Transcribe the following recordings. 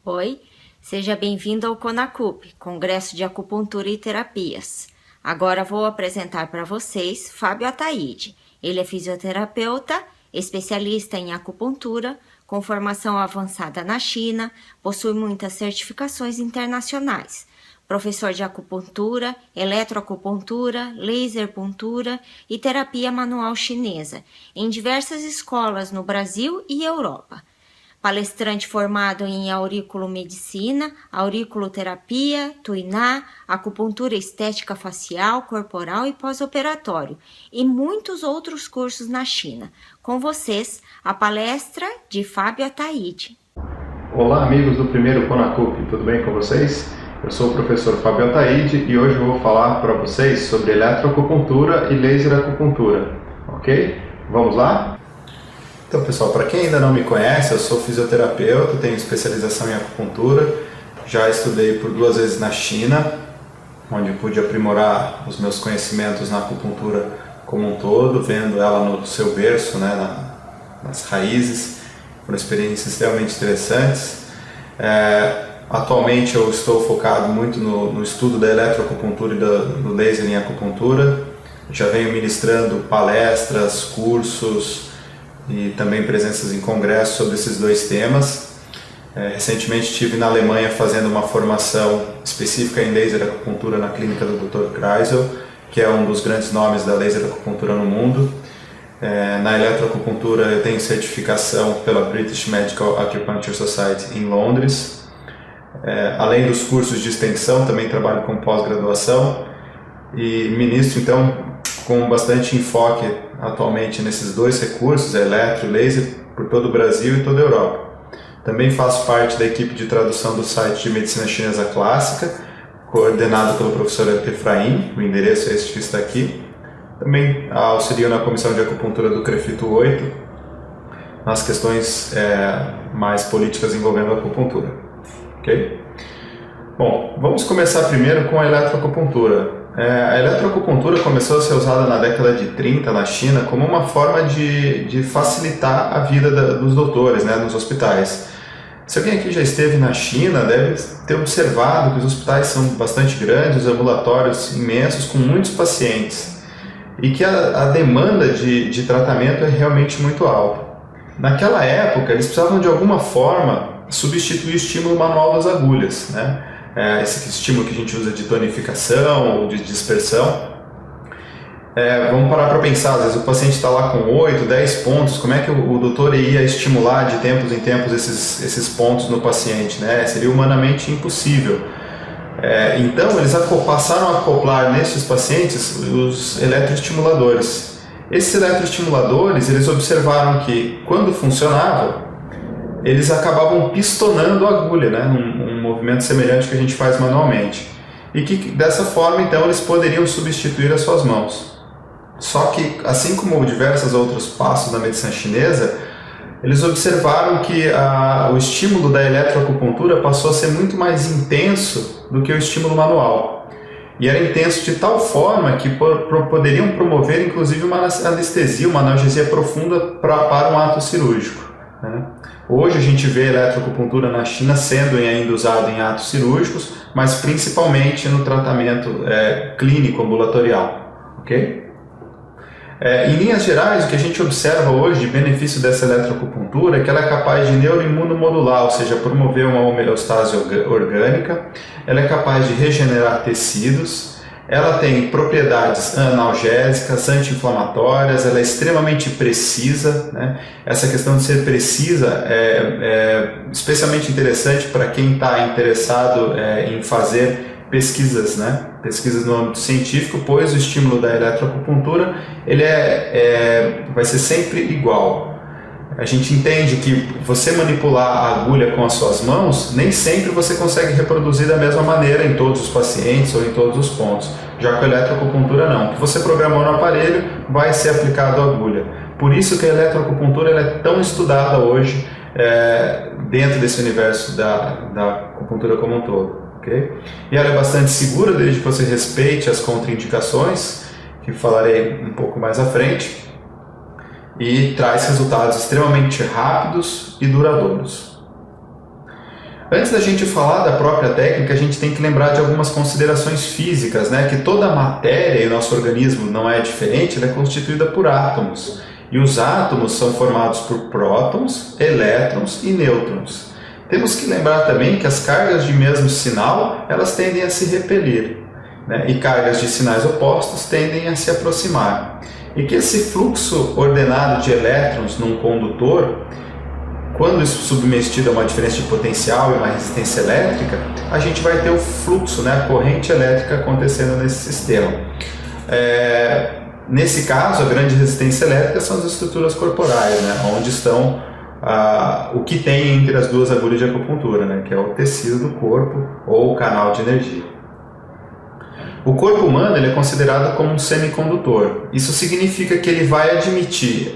Oi, seja bem-vindo ao CONACUP, Congresso de Acupuntura e Terapias. Agora vou apresentar para vocês Fábio Ataide. Ele é fisioterapeuta, especialista em acupuntura, com formação avançada na China, possui muitas certificações internacionais. Professor de acupuntura, eletroacupuntura, laser puntura e terapia manual chinesa, em diversas escolas no Brasil e Europa. Palestrante formado em auriculomedicina, auriculoterapia, tuiná, acupuntura estética facial, corporal e pós-operatório, e muitos outros cursos na China. Com vocês, a palestra de Fábio Ataide. Olá, amigos do primeiro CONACUP, tudo bem com vocês? Eu sou o professor Fábio Ataide e hoje eu vou falar para vocês sobre eletroacupuntura e laser acupuntura, ok? Vamos lá? Então, pessoal, para quem ainda não me conhece, eu sou fisioterapeuta, tenho especialização em acupuntura, já estudei por 2 vezes na China, onde eu pude aprimorar os meus conhecimentos na acupuntura como um todo, vendo ela no seu berço, né, nas raízes. Foram experiências extremamente interessantes. Atualmente eu estou focado muito no estudo da eletroacupuntura e do laser em acupuntura. Já venho ministrando palestras, cursos e também presenças em congressos sobre esses 2 temas. Recentemente estive na Alemanha fazendo uma formação específica em laser acupuntura na clínica do Dr. Kreisel, que é um dos grandes nomes da laser acupuntura no mundo. Na eletroacupuntura eu tenho certificação pela British Medical Acupuncture Society em Londres. Além dos cursos de extensão, também trabalho com pós-graduação e ministro então com bastante enfoque atualmente nesses 2 recursos, eletro e laser, por todo o Brasil e toda a Europa. Também faço parte da equipe de tradução do site de Medicina Chinesa Clássica, coordenado pelo professor Efraim, o endereço é este que está aqui. Também auxilio na comissão de acupuntura do CREFITO 8, nas questões mais políticas envolvendo a acupuntura. Ok? Bom, vamos começar primeiro com a eletroacupuntura. A eletroacupuntura começou a ser usada na década de 30 na China como uma forma de facilitar a vida dos doutores, né, nos hospitais. Se alguém aqui já esteve na China, deve ter observado que os hospitais são bastante grandes, ambulatórios imensos, com muitos pacientes, e que a demanda de tratamento é realmente muito alta. Naquela época, eles precisavam de alguma forma substituir o estímulo manual das agulhas, né? Esse estímulo que a gente usa de tonificação ou de dispersão. Vamos parar para pensar, às vezes o paciente está lá com 8, 10 pontos, como é que o doutor ia estimular de tempos em tempos esses pontos no paciente, né? Seria humanamente impossível. Então eles passaram a acoplar nesses pacientes os eletroestimuladores. Esses eletroestimuladores, eles observaram que quando funcionava, eles acabavam pistonando a agulha, né? Um movimento semelhante que a gente faz manualmente. E que dessa forma, então, eles poderiam substituir as suas mãos. Só que, assim como diversos outros passos da medicina chinesa, eles observaram que o estímulo da eletroacupuntura passou a ser muito mais intenso do que o estímulo manual. E era intenso de tal forma que poderiam promover, inclusive, uma anestesia, uma analgesia profunda para um ato cirúrgico, né? Hoje a gente vê a eletroacupuntura na China sendo ainda usada em atos cirúrgicos, mas principalmente no tratamento clínico ambulatorial, ok? Em linhas gerais, o que a gente observa hoje de benefício dessa eletroacupuntura é que ela é capaz de neuroimunomodular, ou seja, promover uma homeostase orgânica, ela é capaz de regenerar tecidos, ela tem propriedades analgésicas, anti-inflamatórias, ela é extremamente precisa, né? Essa questão de ser precisa é especialmente interessante para quem está interessado em fazer pesquisas, né? Pesquisas no âmbito científico, pois o estímulo da eletroacupuntura ele vai ser sempre igual. A gente entende que você manipular a agulha com as suas mãos, nem sempre você consegue reproduzir da mesma maneira em todos os pacientes ou em todos os pontos. Já com a eletroacupuntura não. O que você programou no aparelho vai ser aplicado à agulha. Por isso que a eletroacupuntura ela é tão estudada hoje dentro desse universo da acupuntura como um todo. Okay? E ela é bastante segura desde que você respeite as contraindicações, que falarei um pouco mais à frente. E traz resultados extremamente rápidos e duradouros. Antes da gente falar da própria técnica, a gente tem que lembrar de algumas considerações físicas, né? Que toda a matéria, e nosso organismo não é diferente, ela é constituída por átomos. E os átomos são formados por prótons, elétrons e nêutrons. Temos que lembrar também que as cargas de mesmo sinal, elas tendem a se repelir, né? E cargas de sinais opostos tendem a se aproximar. E que esse fluxo ordenado de elétrons num condutor, quando isso submetido a uma diferença de potencial e uma resistência elétrica, a gente vai ter o fluxo, né, a corrente elétrica acontecendo nesse sistema. Nesse caso, a grande resistência elétrica são as estruturas corporais, né, onde estão o que tem entre as duas agulhas de acupuntura, né, que é o tecido do corpo ou o canal de energia. O corpo humano ele é considerado como um semicondutor. Isso significa que ele vai admitir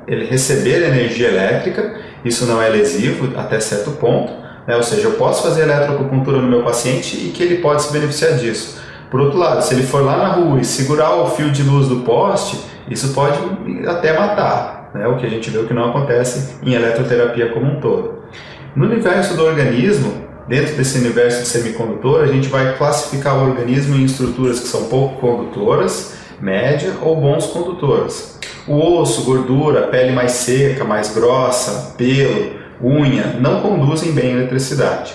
ele receber energia elétrica, isso não é lesivo até certo ponto, né? Ou seja, eu posso fazer eletroacupuntura no meu paciente e que ele pode se beneficiar disso. Por outro lado, se ele for lá na rua e segurar o fio de luz do poste, isso pode até matar, né? O que a gente vê que não acontece em eletroterapia como um todo. No universo do organismo, dentro desse universo de semicondutor, a gente vai classificar o organismo em estruturas que são pouco condutoras, média ou bons condutores. O osso, gordura, pele mais seca, mais grossa, pelo, unha, não conduzem bem a eletricidade.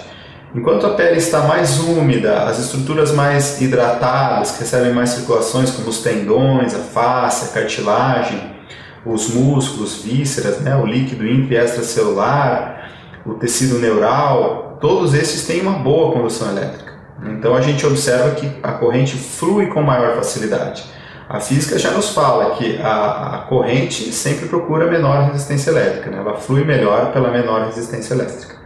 Enquanto a pele está mais úmida, as estruturas mais hidratadas, que recebem mais circulações, como os tendões, a face, a cartilagem, os músculos, vísceras, né, o líquido intra e extracelular, o tecido neural, todos esses têm uma boa condução elétrica. Então a gente observa que a corrente flui com maior facilidade. A física já nos fala que a corrente sempre procura menor resistência elétrica, né? Ela flui melhor pela menor resistência elétrica.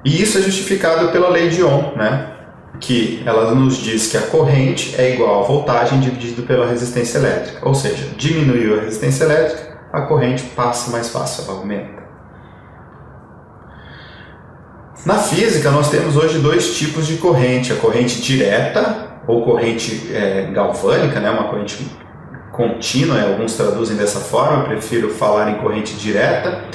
E isso é justificado pela lei de Ohm, né? Que ela nos diz que a corrente é igual a voltagem dividido pela resistência elétrica. Ou seja, diminuiu a resistência elétrica, a corrente passa mais fácil, ela aumenta. Na física, nós temos hoje dois tipos de corrente: a corrente direta, ou corrente galvânica, né? Uma corrente contínua, alguns traduzem dessa forma, eu prefiro falar em corrente direta.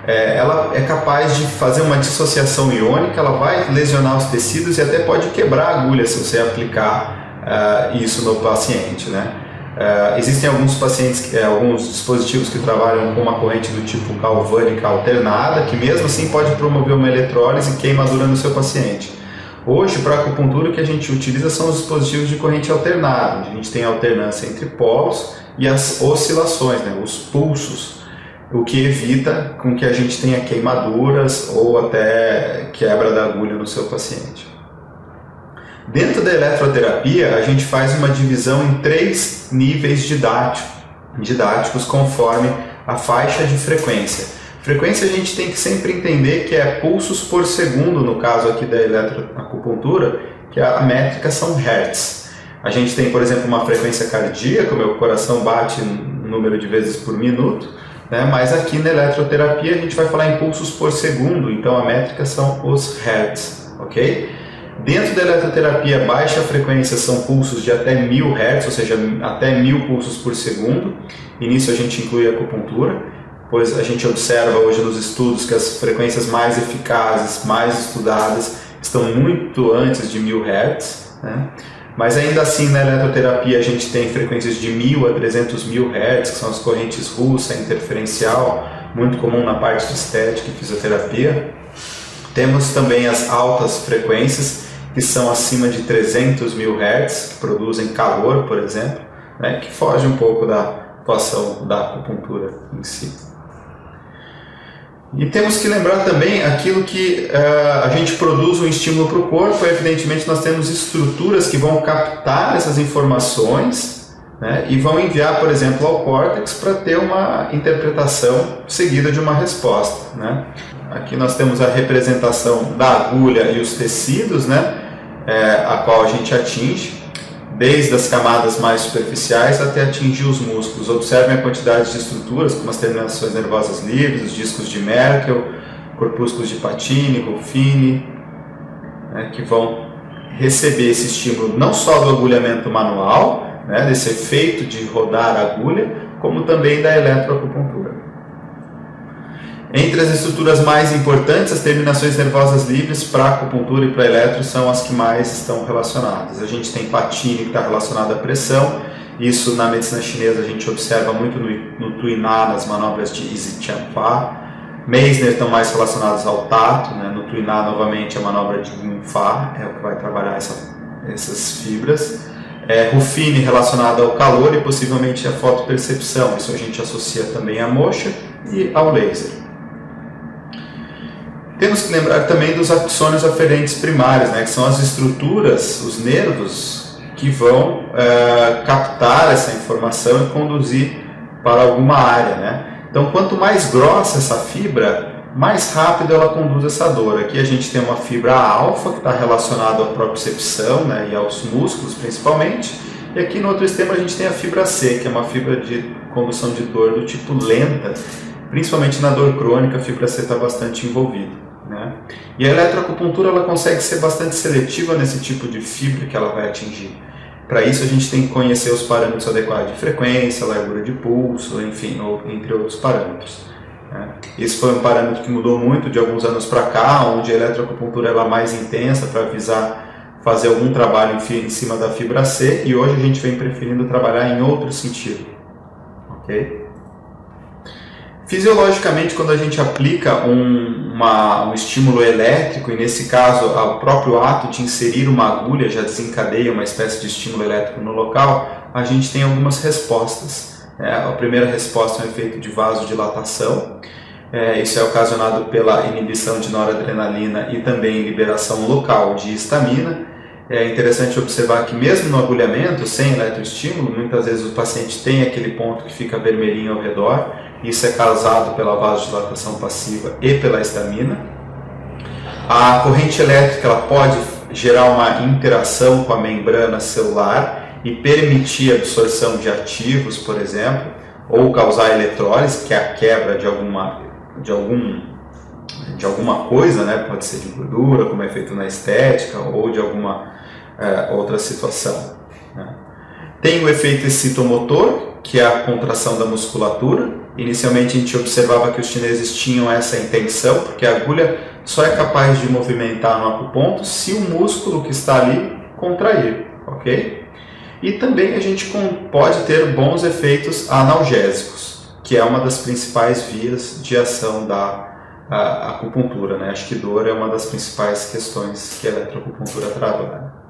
Ela é capaz de fazer uma dissociação iônica, ela vai lesionar os tecidos e até pode quebrar a agulha se você aplicar isso no paciente, né? Existem alguns pacientes, alguns dispositivos que trabalham com uma corrente do tipo galvânica alternada, que mesmo assim pode promover uma eletrólise e queimadura no seu paciente. Hoje, para a acupuntura, o que a gente utiliza são os dispositivos de corrente alternada, onde a gente tem a alternância entre polos e as oscilações, né, os pulsos, o que evita com que a gente tenha queimaduras ou até quebra da agulha no seu paciente. Dentro da eletroterapia, a gente faz uma divisão em 3 níveis didáticos conforme a faixa de frequência. Frequência a gente tem que sempre entender que é pulsos por segundo, no caso aqui da eletroacupuntura, que a métrica são hertz. A gente tem, por exemplo, uma frequência cardíaca, o meu coração bate um número de vezes por minuto, né? Mas aqui na eletroterapia a gente vai falar em pulsos por segundo, então a métrica são os hertz, ok? Dentro da eletroterapia, baixa frequência são pulsos de até 1000 Hz, ou seja, até 1000 pulsos por segundo, e nisso a gente inclui a acupuntura, pois a gente observa hoje nos estudos que as frequências mais eficazes, mais estudadas, estão muito antes de 1000 Hz, né? Mas ainda assim na eletroterapia a gente tem frequências de 1000 a 300.000 Hz, que são as correntes russa, interferencial, muito comum na parte de estética e fisioterapia. Temos também as altas frequências, que são acima de 300.000 Hz, que produzem calor, por exemplo, né, que foge um pouco da atuação da acupuntura em si. E temos que lembrar também aquilo que a gente produz um estímulo para o corpo. Evidentemente nós temos estruturas que vão captar essas informações, né, e vão enviar, por exemplo, ao córtex para ter uma interpretação seguida de uma resposta, né. Aqui nós temos a representação da agulha e os tecidos, né, a qual a gente atinge, desde as camadas mais superficiais até atingir os músculos. Observem a quantidade de estruturas, como as terminações nervosas livres, os discos de Merkel, corpúsculos de Pacini, Ruffini, né, que vão receber esse estímulo não só do agulhamento manual, né, desse efeito de rodar a agulha, como também da eletroacupuntura. Entre as estruturas mais importantes, as terminações nervosas livres para acupuntura e para eletro são as que mais estão relacionadas. A gente tem Pacini, que está relacionado à pressão. Isso na medicina chinesa a gente observa muito no Tuiná, nas manobras de Easy Champa. Meissner estão mais relacionados ao tato, né? No Tuiná, novamente, a manobra de Yin Fa é o que vai trabalhar essas fibras. Ruffini relacionado ao calor e possivelmente à fotopercepção. Isso a gente associa também à moxa e ao laser. Temos que lembrar também dos axônios aferentes primários, né, que são as estruturas, os nervos, que vão captar essa informação e conduzir para alguma área. Né? Então, quanto mais grossa essa fibra, mais rápido ela conduz essa dor. Aqui a gente tem uma fibra alfa, que está relacionada à propriocepção, né, e aos músculos principalmente. E aqui no outro extremo a gente tem a fibra C, que é uma fibra de condução de dor do tipo lenta. Principalmente na dor crônica, a fibra C está bastante envolvida. Né? E a eletroacupuntura ela consegue ser bastante seletiva nesse tipo de fibra que ela vai atingir. Para isso a gente tem que conhecer os parâmetros adequados de frequência, largura de pulso, enfim, entre outros parâmetros. Né? Esse foi um parâmetro que mudou muito de alguns anos para cá, onde a eletroacupuntura ela é mais intensa para visar fazer algum trabalho em cima da fibra C, e hoje a gente vem preferindo trabalhar em outro sentido. Ok? Fisiologicamente, quando a gente aplica um estímulo elétrico, e nesse caso o próprio ato de inserir uma agulha já desencadeia uma espécie de estímulo elétrico no local, a gente tem algumas respostas. A primeira resposta é um efeito de vasodilatação. Isso é ocasionado pela inibição de noradrenalina e também liberação local de histamina. É interessante observar que mesmo no agulhamento, sem eletroestímulo, muitas vezes o paciente tem aquele ponto que fica vermelhinho ao redor. Isso é causado pela vasodilatação passiva e pela histamina. A corrente elétrica ela pode gerar uma interação com a membrana celular e permitir a absorção de ativos, por exemplo, ou causar eletrólise, que é a quebra de alguma coisa, né? Pode ser de gordura, como é feito na estética, ou de alguma outra situação. Né? Tem o efeito excitomotor, que é a contração da musculatura. Inicialmente a gente observava que os chineses tinham essa intenção, porque a agulha só é capaz de movimentar no acuponto se o músculo que está ali contrair, ok? E também a gente pode ter bons efeitos analgésicos, que é uma das principais vias de ação da acupuntura, né? Acho que dor é uma das principais questões que a eletroacupuntura trabalha.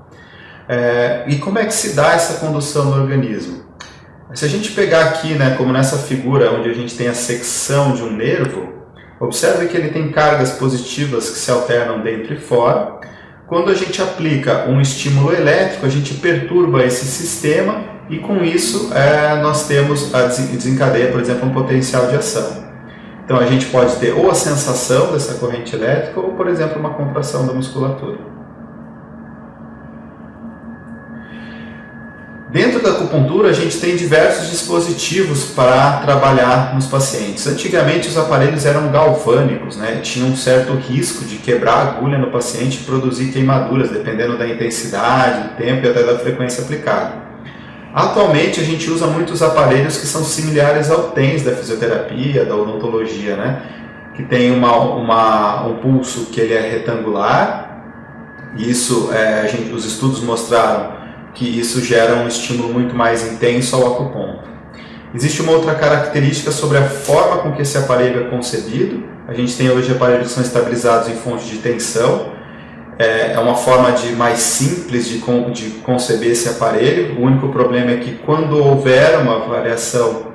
E como é que se dá essa condução no organismo? Se a gente pegar aqui, né, como nessa figura onde a gente tem a secção de um nervo, observe que ele tem cargas positivas que se alternam dentro e fora. Quando a gente aplica um estímulo elétrico, a gente perturba esse sistema e com isso nós temos desencadeia, por exemplo, um potencial de ação. Então a gente pode ter ou a sensação dessa corrente elétrica ou, por exemplo, uma contração da musculatura. Dentro da acupuntura, a gente tem diversos dispositivos para trabalhar nos pacientes. Antigamente, os aparelhos eram galvânicos, né? Tinha um certo risco de quebrar a agulha no paciente e produzir queimaduras, dependendo da intensidade, do tempo e até da frequência aplicada. Atualmente, a gente usa muitos aparelhos que são similares ao TENS da fisioterapia, da odontologia, né? Que tem um pulso que ele é retangular. Isso, os estudos mostraram que isso gera um estímulo muito mais intenso ao acuponto. Existe uma outra característica sobre a forma com que esse aparelho é concebido. A gente tem hoje aparelhos que são estabilizados em fonte de tensão. É uma forma mais simples de conceber esse aparelho. O único problema é que quando houver uma variação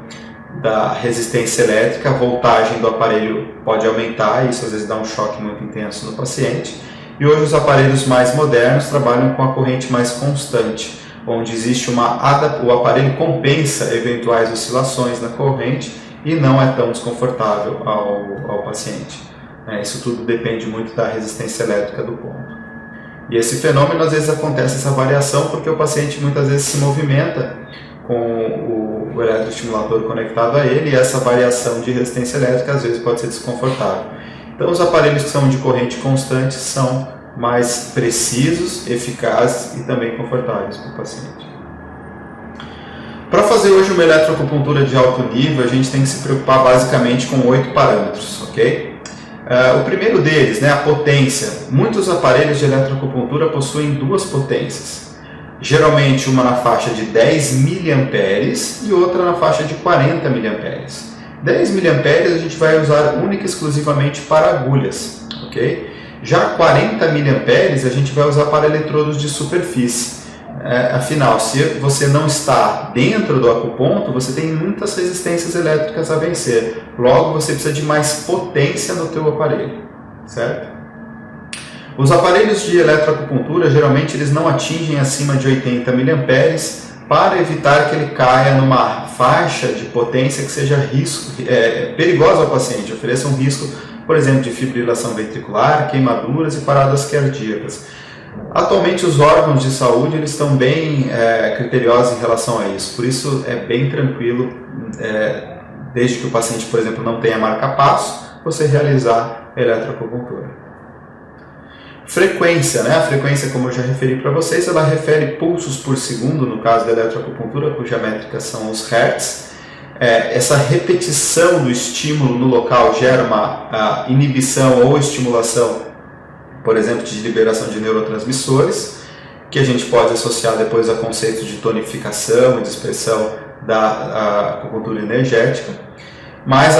da resistência elétrica, a voltagem do aparelho pode aumentar, e isso às vezes dá um choque muito intenso no paciente. E hoje os aparelhos mais modernos trabalham com a corrente mais constante, onde existe o aparelho compensa eventuais oscilações na corrente e não é tão desconfortável ao paciente. Isso tudo depende muito da resistência elétrica do ponto. E esse fenômeno, às vezes acontece essa variação porque o paciente muitas vezes se movimenta com o eletroestimulador conectado a ele, e essa variação de resistência elétrica às vezes pode ser desconfortável. Então os aparelhos que são de corrente constante são mais precisos, eficazes e também confortáveis para o paciente. Para fazer hoje uma eletroacupuntura de alto nível, a gente tem que se preocupar basicamente com 8 parâmetros, ok? O primeiro deles, né, a potência. Muitos aparelhos de eletroacupuntura possuem 2 potências. Geralmente uma na faixa de 10 mA e outra na faixa de 40 mA. 10 mA a gente vai usar única e exclusivamente para agulhas, ok? Já 40 mA a gente vai usar para eletrodos de superfície. Afinal, se você não está dentro do acuponto, você tem muitas resistências elétricas a vencer. Logo, você precisa de mais potência no teu aparelho, certo? Os aparelhos de eletroacupuntura, geralmente, eles não atingem acima de 80 mA para evitar que ele caia numa faixa de potência que seja perigosa ao paciente, ofereça um risco, por exemplo, de fibrilação ventricular, queimaduras e paradas cardíacas. Atualmente os órgãos de saúde eles estão bem criteriosos em relação a isso, por isso é bem tranquilo, desde que o paciente, por exemplo, não tenha marca-passo, você realizar a eletroacupuntura. Frequência, né? A frequência, como eu já referi para vocês, ela refere pulsos por segundo, no caso da eletroacupuntura, cuja métrica são os hertz. Essa repetição do estímulo no local gera uma inibição ou estimulação, por exemplo, de liberação de neurotransmissores, que a gente pode associar depois a conceitos de tonificação e dispersão da acupuntura energética. Mas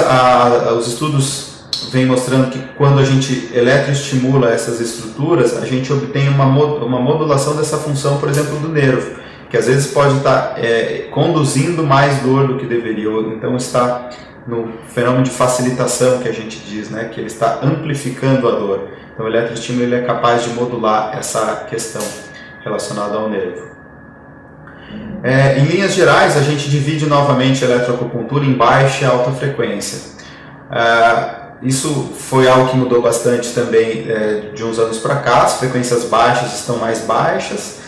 os estudos vêm mostrando que quando a gente eletroestimula essas estruturas, a gente obtém uma modulação dessa função, por exemplo, do nervo, que às vezes pode estar conduzindo mais dor do que deveria, então está no fenômeno de facilitação que a gente diz, né, que ele está amplificando a dor. Então o eletroestímulo ele é capaz de modular essa questão relacionada ao nervo. Em linhas gerais, a gente divide novamente a eletroacupuntura em baixa e alta frequência. Isso foi algo que mudou bastante também de uns anos para cá. As frequências baixas estão mais baixas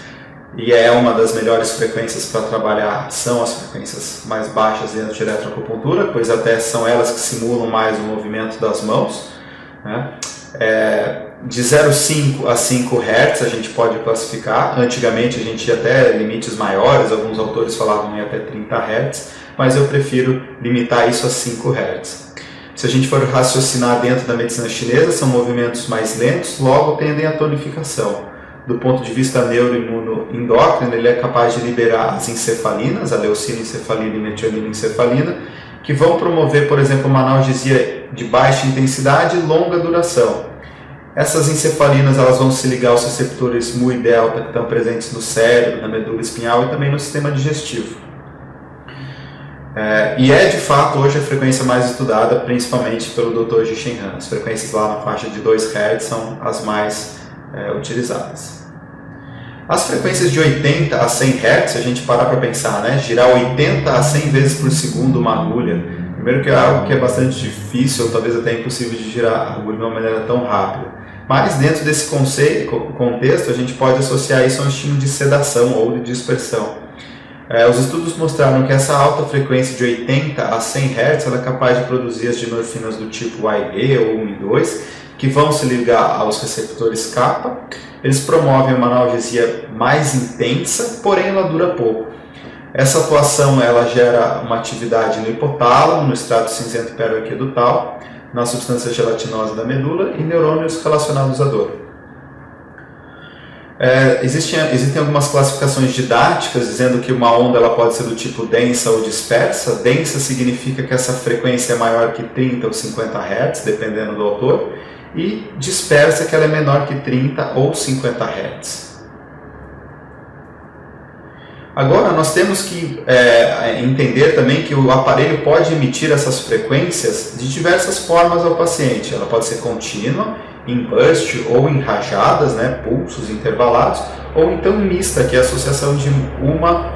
e uma das melhores frequências para trabalhar são as frequências mais baixas dentro de eletroacupuntura, pois até são elas que simulam mais o movimento das mãos, né? De 0,5 a 5 Hz a gente pode classificar. Antigamente a gente ia até limites maiores, alguns autores falavam em até 30 Hz, mas eu prefiro limitar isso a 5 Hz. Se a gente for raciocinar dentro da medicina chinesa, são movimentos mais lentos, logo tendem à tonificação. Do ponto de vista neuroimunoendócrino, ele é capaz de liberar as encefalinas, a leucina encefalina e metionina encefalina, que vão promover, por exemplo, uma analgesia de baixa intensidade e longa duração. Essas encefalinas elas vão se ligar aos receptores mu e delta que estão presentes no cérebro, na medula espinhal e também no sistema digestivo. E de fato hoje a frequência mais estudada, principalmente pelo Dr. Ji Shen Han. As frequências lá na faixa de 2 Hz são as mais utilizadas. As frequências de 80 a 100 Hz, se a gente parar para pensar, né, girar 80 a 100 vezes por segundo uma agulha, primeiro que é algo que é bastante difícil, ou talvez até impossível de girar a agulha de uma maneira tão rápida. Mas dentro desse contexto, a gente pode associar isso a um estímulo de sedação ou de dispersão. Os estudos mostraram que essa alta frequência de 80 a 100 Hz ela é capaz de produzir as dinorfinas do tipo A e B, ou 1 e 2, que vão se ligar aos receptores kappa. Eles promovem uma analgesia mais intensa, porém ela dura pouco. Essa atuação ela gera uma atividade no hipotálamo, no estrato cinzento periaquedutal, na substância gelatinosa da medula e neurônios relacionados à dor. Existem algumas classificações didáticas dizendo que uma onda ela pode ser do tipo densa ou dispersa. Densa significa que essa frequência é maior que 30 ou 50 Hz, dependendo do autor, e dispersa que ela é menor que 30 ou 50 Hz. Agora, nós temos que entender também que o aparelho pode emitir essas frequências de diversas formas ao paciente. Ela pode ser contínua, em burst ou em rajadas, né, pulsos intervalados, ou então mista, que é a associação de uma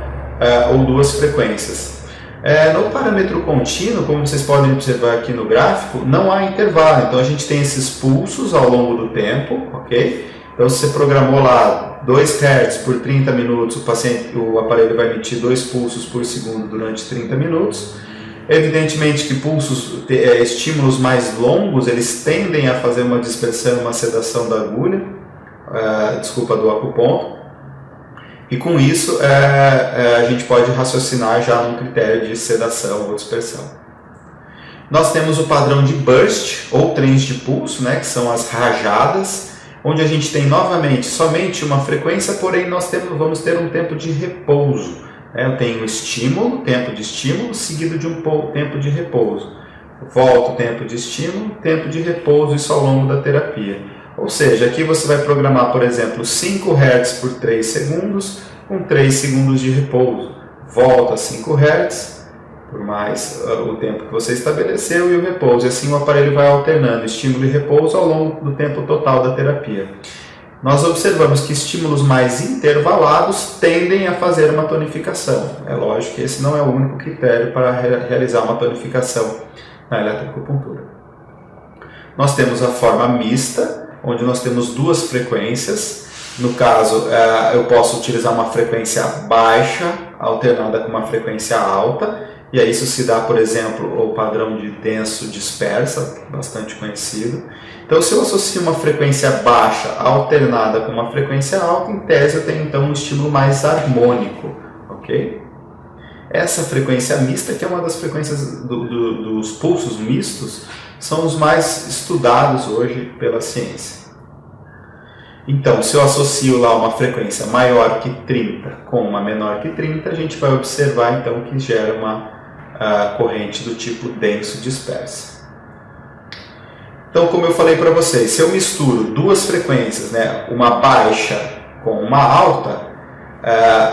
ou duas frequências. No parâmetro contínuo, como vocês podem observar aqui no gráfico, não há intervalo. Então a gente tem esses pulsos ao longo do tempo, ok? Então se você programou lá 2 Hz por 30 minutos, o aparelho vai emitir 2 pulsos por segundo durante 30 minutos. Evidentemente que estímulos mais longos, eles tendem a fazer uma dispersão, uma sedação da agulha, do acuponto. E com isso a gente pode raciocinar já num critério de sedação ou dispersão. Nós temos o padrão de burst ou trens de pulso, né, que são as rajadas, onde a gente tem novamente somente uma frequência, porém nós vamos ter um tempo de repouso. Eu tenho estímulo, tempo de estímulo, seguido de um tempo de repouso. Volta o tempo de estímulo, tempo de repouso, isso ao longo da terapia. Ou seja, aqui você vai programar, por exemplo, 5 Hz por 3 segundos, com 3 segundos de repouso. Volta 5 Hz, por mais o tempo que você estabeleceu, e o repouso. E assim o aparelho vai alternando estímulo e repouso ao longo do tempo total da terapia. Nós observamos que estímulos mais intervalados tendem a fazer uma tonificação. É lógico que esse não é o único critério para realizar uma tonificação na eletroacupuntura. Nós temos a forma mista, onde nós temos duas frequências. No caso, eu posso utilizar uma frequência baixa alternada com uma frequência alta, e aí isso se dá, por exemplo, o padrão de denso dispersa, bastante conhecido. Então, se eu associo uma frequência baixa alternada com uma frequência alta, em tese eu tenho então um estímulo mais harmônico, ok? Essa frequência mista, que é uma das frequências dos pulsos mistos, são os mais estudados hoje pela ciência. Então, se eu associo lá uma frequência maior que 30 com uma menor que 30, a gente vai observar então que gera uma corrente do tipo denso dispersa. Então, como eu falei para vocês, se eu misturo duas frequências, né, uma baixa com uma alta,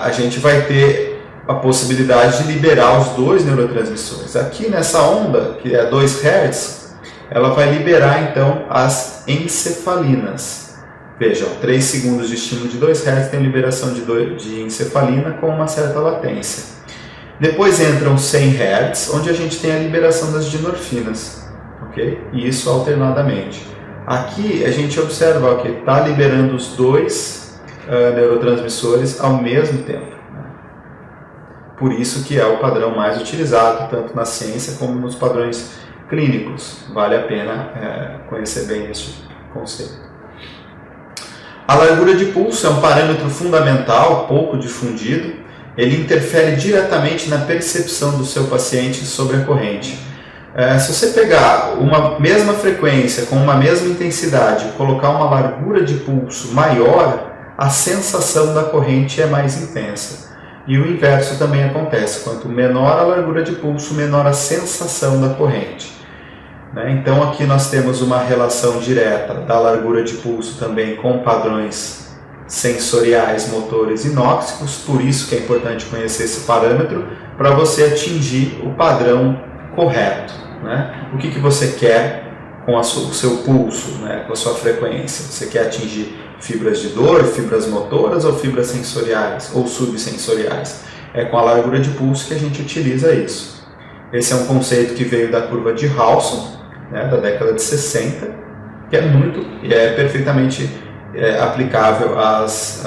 a gente vai ter a possibilidade de liberar os dois neurotransmissores. Aqui nessa onda, que é 2 Hz, ela vai liberar então as encefalinas. Vejam, 3 segundos de estímulo de 2 Hz tem liberação de encefalina com uma certa latência. Depois entram 100 Hz, onde a gente tem a liberação das dinorfinas, ok? E isso alternadamente. Aqui a gente observa que está liberando os dois neurotransmissores ao mesmo tempo. Por isso que é o padrão mais utilizado, tanto na ciência como nos padrões clínicos. Vale a pena conhecer bem este conceito. A largura de pulso é um parâmetro fundamental, pouco difundido. Ele interfere diretamente na percepção do seu paciente sobre a corrente. Se você pegar uma mesma frequência com uma mesma intensidade e colocar uma largura de pulso maior, a sensação da corrente é mais intensa. E o inverso também acontece. Quanto menor a largura de pulso, menor a sensação da corrente. Então aqui nós temos uma relação direta da largura de pulso também com padrões sensoriais, motores e nóxicos, por isso que é importante conhecer esse parâmetro para você atingir o padrão correto. O que você quer com o seu pulso, com a sua frequência? Você quer atingir fibras de dor, fibras motoras ou fibras sensoriais ou subsensoriais? É com a largura de pulso que a gente utiliza isso. Esse é um conceito que veio da curva de Hawson, da década de 60, que é perfeitamente aplicável aos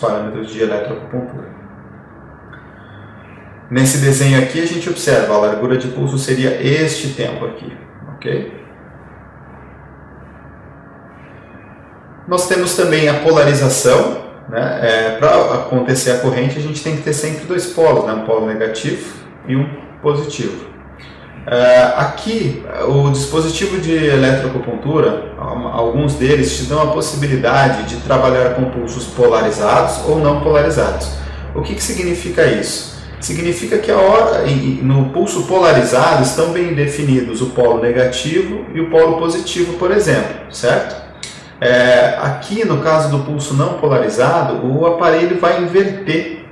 parâmetros de eletroacupuntura. Nesse desenho aqui a gente observa a largura de pulso seria este tempo aqui, ok? Nós temos também a polarização, para acontecer a corrente a gente tem que ter sempre dois polos, um polo negativo e um positivo. Aqui, o dispositivo de eletroacupuntura, alguns deles te dão a possibilidade de trabalhar com pulsos polarizados ou não polarizados. O que significa isso? Significa que no pulso polarizado estão bem definidos o polo negativo e o polo positivo, por exemplo, certo? Aqui, no caso do pulso não polarizado, o aparelho vai inverter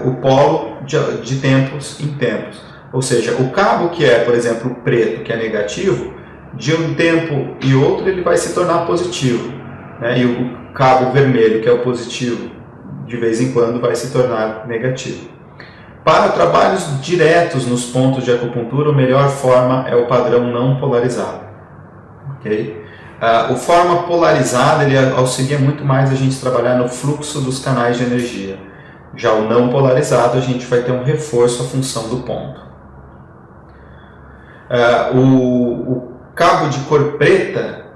o polo de tempos em tempos. Ou seja, o cabo que é, por exemplo, o preto, que é negativo, de um tempo e outro ele vai se tornar positivo. E o cabo vermelho, que é o positivo, de vez em quando vai se tornar negativo. Para trabalhos diretos nos pontos de acupuntura, a melhor forma é o padrão não polarizado. Okay? O forma polarizada ele auxilia muito mais a gente trabalhar no fluxo dos canais de energia. Já o não polarizado, a gente vai ter um reforço à função do ponto. O cabo de cor preta,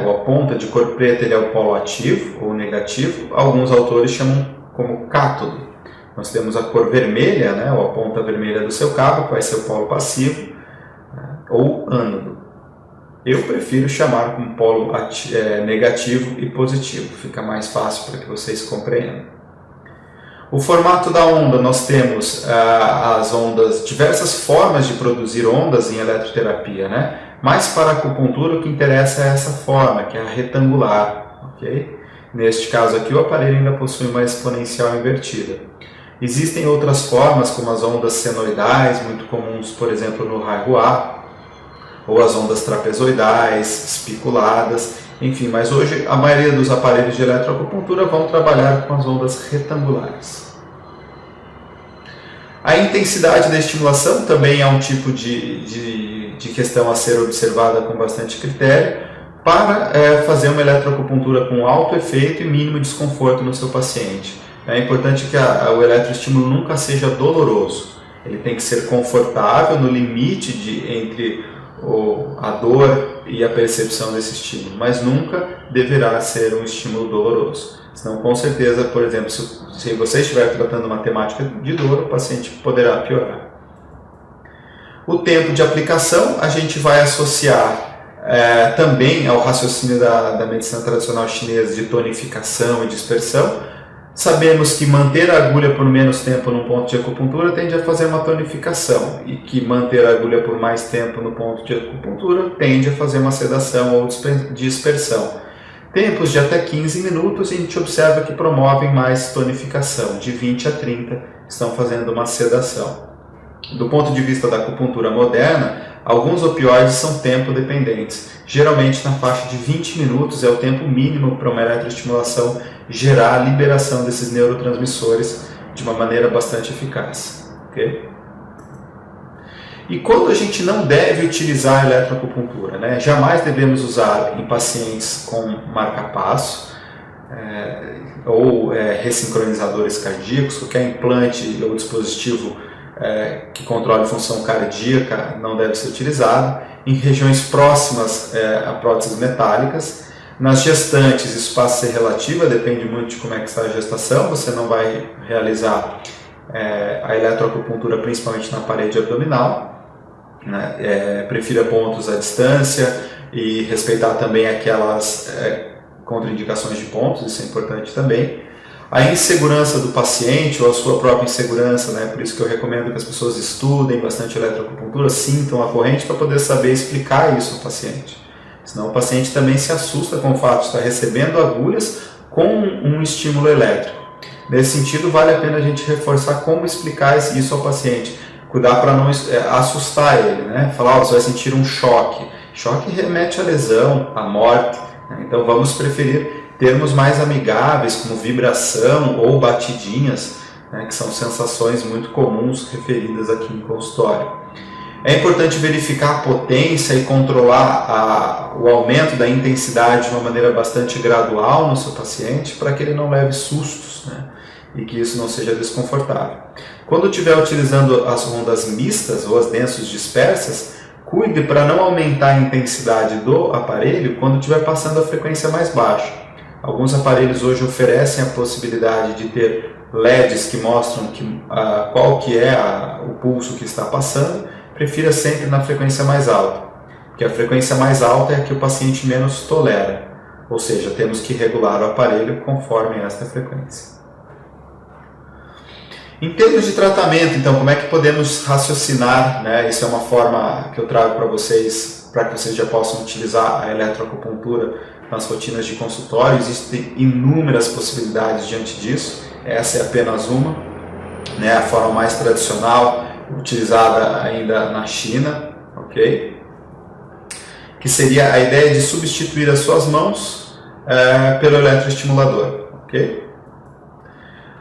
ou a ponta de cor preta, ele é o polo ativo ou negativo. Alguns autores chamam como cátodo. Nós temos a cor vermelha, né, ou a ponta vermelha do seu cabo, que vai ser o polo passivo, né, ou ânodo. Eu prefiro chamar como polo negativo e positivo, fica mais fácil para que vocês compreendam. O formato da onda, nós temos as ondas, diversas formas de produzir ondas em eletroterapia, né? Mas para a acupuntura o que interessa é essa forma, que é a retangular. Okay? Neste caso aqui o aparelho ainda possui uma exponencial invertida. Existem outras formas, como as ondas senoidais, muito comuns, por exemplo, no Haihuá, ou as ondas trapezoidais, espiculadas, enfim, mas hoje a maioria dos aparelhos de eletroacupuntura vão trabalhar com as ondas retangulares. A intensidade da estimulação também é um tipo de questão a ser observada com bastante critério para fazer uma eletroacupuntura com alto efeito e mínimo desconforto no seu paciente. É importante que o eletroestímulo nunca seja doloroso, ele tem que ser confortável no limite entre a dor e a percepção desse estímulo, mas nunca deverá ser um estímulo doloroso. Senão, com certeza, por exemplo, se você estiver tratando uma temática de dor, o paciente poderá piorar. O tempo de aplicação a gente vai associar também ao raciocínio da medicina tradicional chinesa de tonificação e dispersão. Sabemos que manter a agulha por menos tempo num ponto de acupuntura tende a fazer uma tonificação e que manter a agulha por mais tempo no ponto de acupuntura tende a fazer uma sedação ou dispersão. Tempos de até 15 minutos a gente observa que promovem mais tonificação, de 20 a 30 estão fazendo uma sedação. Do ponto de vista da acupuntura moderna, alguns opioides são tempo dependentes. Geralmente na faixa de 20 minutos é o tempo mínimo para uma eletroestimulação gerar a liberação desses neurotransmissores de uma maneira bastante eficaz. Okay? E quando a gente não deve utilizar a eletroacupuntura, né? Jamais devemos usar em pacientes com marca-passo ou ressincronizadores cardíacos, qualquer implante ou dispositivo que controle a função cardíaca não deve ser utilizado. Em regiões próximas a próteses metálicas. Nas gestantes isso passa a ser relativa, depende muito de como é que está a gestação, você não vai realizar a eletroacupuntura principalmente na parede abdominal, né? Prefira pontos à distância e respeitar também aquelas contraindicações de pontos, isso é importante também. A insegurança do paciente ou a sua própria insegurança, né? Por isso que eu recomendo que as pessoas estudem bastante eletroacupuntura, sintam a corrente para poder saber explicar isso ao paciente. Senão o paciente também se assusta com o fato de estar recebendo agulhas com um estímulo elétrico. Nesse sentido, vale a pena a gente reforçar como explicar isso ao paciente. Cuidar para não assustar ele, né? Falar, você vai sentir um choque. Choque remete à lesão, à morte. Né? Então vamos preferir termos mais amigáveis, como vibração ou batidinhas, né, que são sensações muito comuns referidas aqui em consultório. É importante verificar a potência e controlar o aumento da intensidade de uma maneira bastante gradual no seu paciente, para que ele não leve sustos, né, e que isso não seja desconfortável. Quando estiver utilizando as ondas mistas ou as densos dispersas, cuide para não aumentar a intensidade do aparelho quando estiver passando a frequência mais baixa. Alguns aparelhos hoje oferecem a possibilidade de ter LEDs que mostram qual que é o pulso que está passando. Prefira sempre na frequência mais alta, porque a frequência mais alta é a que o paciente menos tolera, ou seja, temos que regular o aparelho conforme esta frequência. Em termos de tratamento, então, como é que podemos raciocinar, né? Isso é uma forma que eu trago para vocês, para que vocês já possam utilizar a eletroacupuntura nas rotinas de consultório. Existem inúmeras possibilidades diante disso, essa é apenas uma, né? A forma mais tradicional, utilizada ainda na China, ok? Que seria a ideia de substituir as suas mãos pelo eletroestimulador, ok?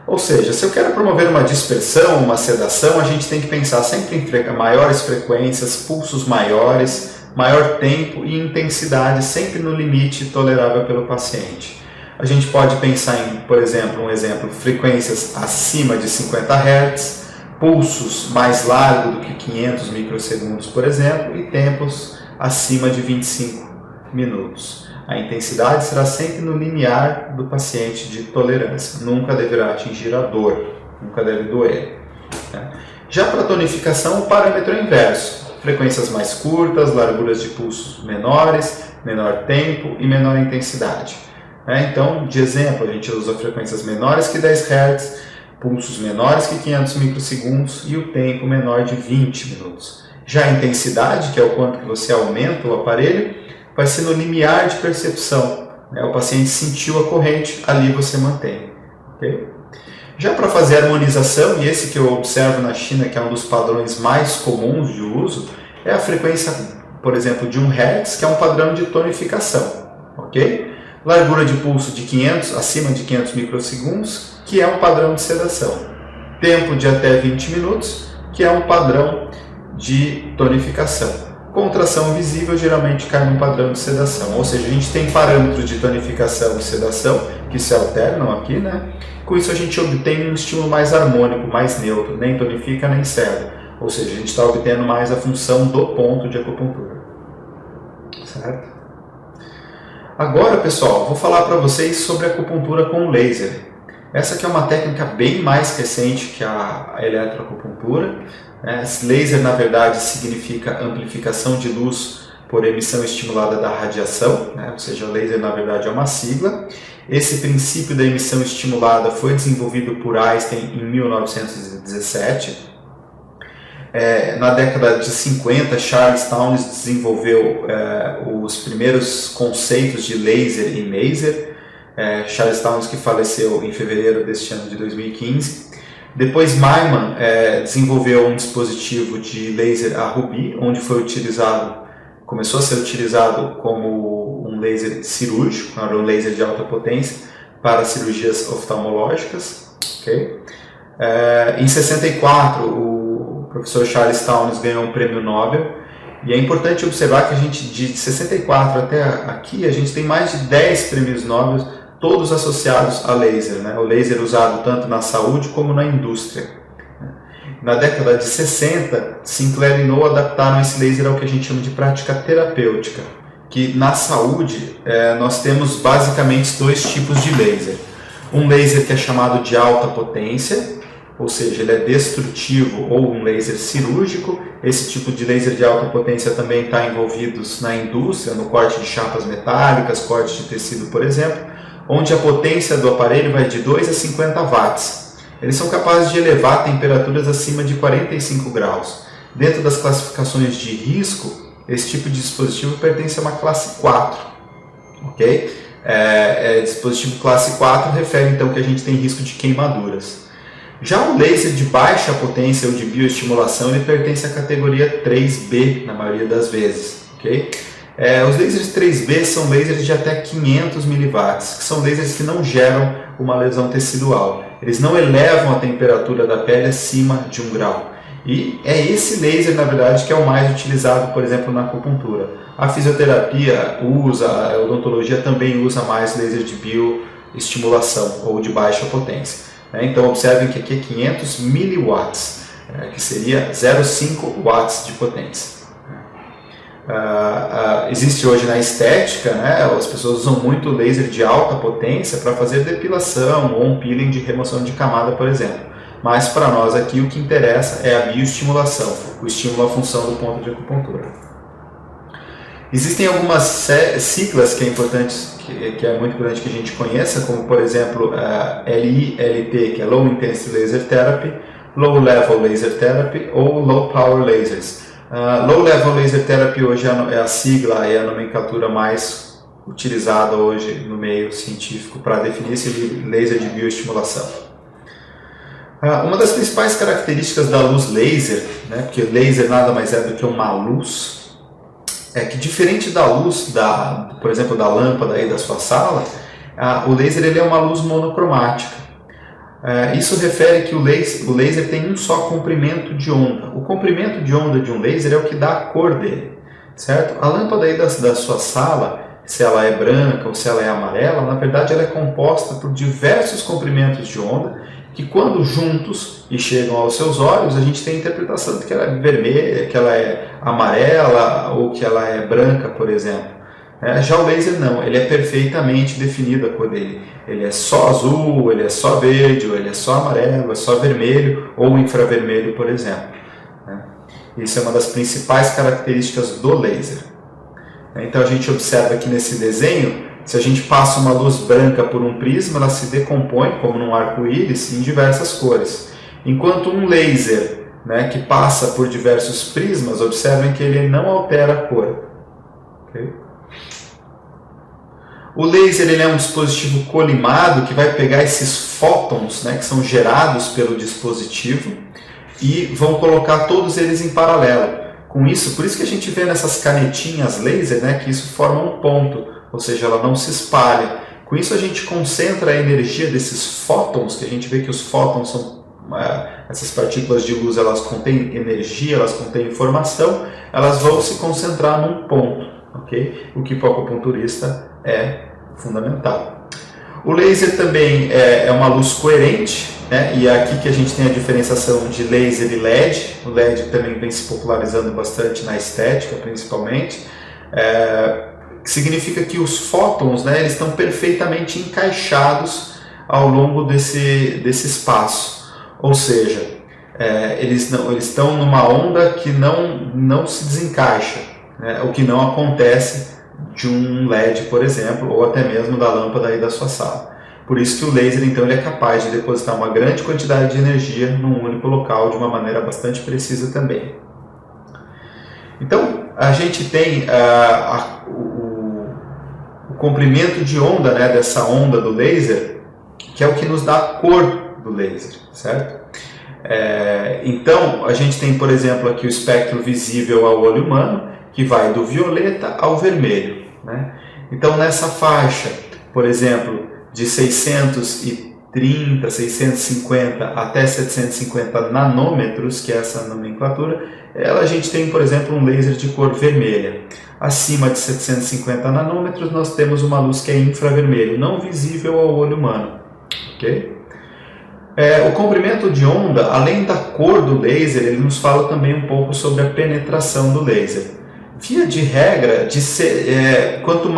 Ou seja, se eu quero promover uma dispersão, uma sedação, a gente tem que pensar sempre em maiores frequências, pulsos maiores, maior tempo e intensidade, sempre no limite tolerável pelo paciente. A gente pode pensar em, por exemplo, frequências acima de 50 Hz, pulsos mais largos do que 500 microsegundos, por exemplo, e tempos acima de 25 minutos. A intensidade será sempre no limiar do paciente de tolerância, nunca deverá atingir a dor, nunca deve doer. Já para a tonificação, o parâmetro é inverso, frequências mais curtas, larguras de pulsos menores, menor tempo e menor intensidade. Então, de exemplo, a gente usa frequências menores que 10 Hz, pulsos menores que 500 microsegundos e o tempo menor de 20 minutos. Já a intensidade, que é o quanto que você aumenta o aparelho, vai ser no limiar de percepção. O paciente sentiu a corrente, ali você mantém. Okay? Já para fazer a harmonização, e esse que eu observo na China, que é um dos padrões mais comuns de uso, é a frequência, por exemplo, de 1 Hz, que é um padrão de tonificação. Okay? Largura de pulso de 500, acima de 500 microsegundos, que é um padrão de sedação. Tempo de até 20 minutos, que é um padrão de tonificação. Contração visível geralmente cai num padrão de sedação, ou seja, a gente tem parâmetros de tonificação e sedação que se alternam aqui, né? Com isso a gente obtém um estímulo mais harmônico, mais neutro, nem tonifica nem seda, ou seja, a gente está obtendo mais a função do ponto de acupuntura. Certo? Agora, pessoal, vou falar para vocês sobre a acupuntura com laser. Essa aqui é uma técnica bem mais recente que a eletroacupuntura. Laser, na verdade, significa amplificação de luz por emissão estimulada da radiação, ou seja, laser, na verdade, é uma sigla. Esse princípio da emissão estimulada foi desenvolvido por Einstein em 1917. Na década de 50, Charles Townes desenvolveu os primeiros conceitos de laser e maser. Charles Townes, que faleceu em fevereiro deste ano de 2015. Depois Myman desenvolveu um dispositivo de laser a rubi, onde começou a ser utilizado como um laser cirúrgico, um laser de alta potência, para cirurgias oftalmológicas. Okay? Em 64, o professor Charles Townes ganhou um prêmio Nobel, e é importante observar que a gente, de 64 até aqui, a gente tem mais de 10 prêmios Nobel, todos associados a laser, o laser usado tanto na saúde como na indústria. Na década de 60, Sinclair e No adaptaram esse laser ao que a gente chama de prática terapêutica, que na saúde nós temos basicamente dois tipos de laser. Um laser que é chamado de alta potência, ou seja, ele é destrutivo, ou um laser cirúrgico. Esse tipo de laser de alta potência também está envolvido na indústria, no corte de chapas metálicas, corte de tecido, por exemplo, onde a potência do aparelho vai de 2 a 50 watts. Eles são capazes de elevar temperaturas acima de 45 graus. Dentro das classificações de risco, esse tipo de dispositivo pertence a uma classe 4. Okay? Dispositivo classe 4 refere então que a gente tem risco de queimaduras. Já o laser de baixa potência ou de bioestimulação, ele pertence à categoria 3B na maioria das vezes. Okay? Os lasers 3B são lasers de até 500 mW, que são lasers que não geram uma lesão tecidual. Eles não elevam a temperatura da pele acima de 1 grau. E é esse laser, na verdade, que é o mais utilizado, por exemplo, na acupuntura. A fisioterapia usa, a odontologia também usa mais laser de bioestimulação ou de baixa potência. Então observem que aqui é 500 miliwatts, que seria 0,5 watts de potência. Existe hoje na estética, as pessoas usam muito laser de alta potência para fazer depilação ou um peeling de remoção de camada, por exemplo. Mas para nós aqui o que interessa é a bioestimulação, o estímulo à função do ponto de acupuntura. Existem algumas siglas que é importante, que é muito importante que a gente conheça, como por exemplo LILT, que é Low Intensity Laser Therapy, Low Level Laser Therapy ou Low Power Lasers. Low Level Laser Therapy hoje é a sigla, é a nomenclatura mais utilizada hoje no meio científico para definir esse laser de bioestimulação. Uma das principais características da luz laser, porque laser nada mais é do que uma luz, é que diferente da luz, por exemplo, da lâmpada aí da sua sala, o laser ele é uma luz monocromática. Isso refere que o laser tem um só comprimento de onda. O comprimento de onda de um laser é o que dá a cor dele, certo? A lâmpada aí da sua sala, se ela é branca ou se ela é amarela, na verdade ela é composta por diversos comprimentos de onda que quando juntos e chegam aos seus olhos, a gente tem a interpretação de que ela é vermelha, que ela é amarela ou que ela é branca, por exemplo. Já o laser não, ele é perfeitamente definido a cor dele. Ele é só azul, ele é só verde, ou ele é só amarelo, é só vermelho ou infravermelho, por exemplo. Isso é uma das principais características do laser. Então a gente observa aqui nesse desenho, se a gente passa uma luz branca por um prisma, ela se decompõe, como num arco-íris, em diversas cores. Enquanto um laser, que passa por diversos prismas, observem que ele não altera a cor. Okay? O laser ele é um dispositivo colimado que vai pegar esses fótons, que são gerados pelo dispositivo, e vão colocar todos eles em paralelo. Com isso, por isso que a gente vê nessas canetinhas laser, que isso forma um ponto, ou seja, ela não se espalha. Com isso a gente concentra a energia desses fótons, que a gente vê que os fótons são essas partículas de luz, elas contêm energia, elas contêm informação, elas vão se concentrar num ponto, ok? O que para o acupunturista é fundamental. O laser também é uma luz coerente, e é aqui que a gente tem a diferenciação de laser e LED. O LED também vem se popularizando bastante na estética, principalmente, que significa que os fótons, eles estão perfeitamente encaixados ao longo desse espaço. Ou seja, eles estão numa onda que não se desencaixa, o que não acontece de um LED, por exemplo, ou até mesmo da lâmpada aí da sua sala. Por isso que o laser, então, ele é capaz de depositar uma grande quantidade de energia num único local de uma maneira bastante precisa também. Então, a gente tem o comprimento de onda, dessa onda do laser, que é o que nos dá a cor do laser, certo? Então, a gente tem, por exemplo, aqui o espectro visível ao olho humano, que vai do violeta ao vermelho. Então, nessa faixa, por exemplo, de 630, 650 até 750 nanômetros, que é essa nomenclatura, a gente tem, por exemplo, um laser de cor vermelha. Acima de 750 nanômetros, nós temos uma luz que é infravermelho, não visível ao olho humano. Okay? O comprimento de onda, além da cor do laser, ele nos fala também um pouco sobre a penetração do laser. Via de regra, quanto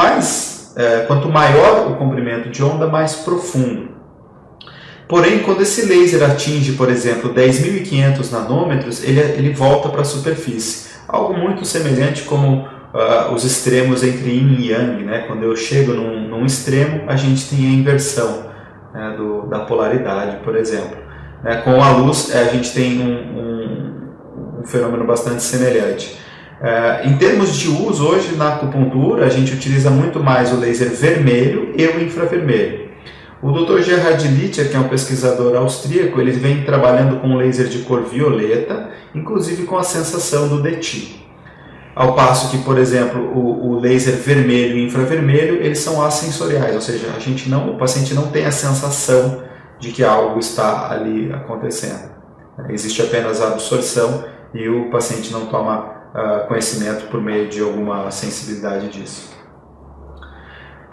maior o comprimento de onda, mais profundo. Porém, quando esse laser atinge, por exemplo, 10.500 nanômetros, ele volta para a superfície. Algo muito semelhante como os extremos entre Yin e Yang. Quando eu chego num extremo, a gente tem a inversão da polaridade, por exemplo. Com a luz, a gente tem um fenômeno bastante semelhante. Em termos de uso, hoje na acupuntura, a gente utiliza muito mais o laser vermelho e o infravermelho. O Dr. Gerhard Lichter, que é um pesquisador austríaco, ele vem trabalhando com laser de cor violeta, inclusive com a sensação do Deti. Ao passo que, por exemplo, o laser vermelho e infravermelho, eles são assensoriais, ou seja, o paciente não tem a sensação de que algo está ali acontecendo. Existe apenas a absorção e o paciente não toma conhecimento por meio de alguma sensibilidade disso.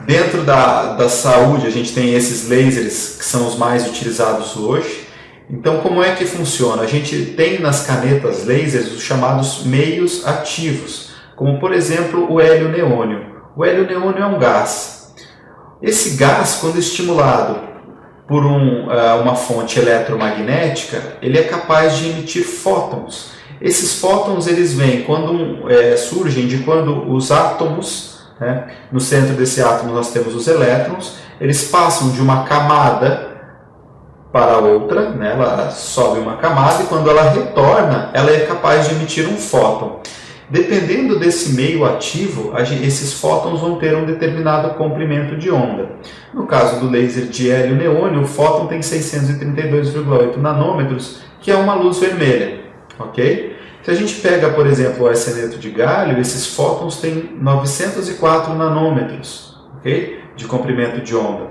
Dentro da saúde, a gente tem esses lasers que são os mais utilizados hoje. Então, como é que funciona? A gente tem nas canetas lasers os chamados meios ativos, como por exemplo o hélio neônio. O hélio neônio é um gás. Esse gás, quando estimulado por uma fonte eletromagnética, ele é capaz de emitir fótons. Esses fótons eles vêm surgem de quando os átomos, no centro desse átomo nós temos os elétrons, eles passam de uma camada para outra, ela sobe uma camada e quando ela retorna, ela é capaz de emitir um fóton. Dependendo desse meio ativo, esses fótons vão ter um determinado comprimento de onda. No caso do laser de hélio neônio, o fóton tem 632,8 nanômetros, que é uma luz vermelha. Ok? Se a gente pega, por exemplo, o arseneto de galho, esses fótons têm 904 nanômetros, okay? De comprimento de onda.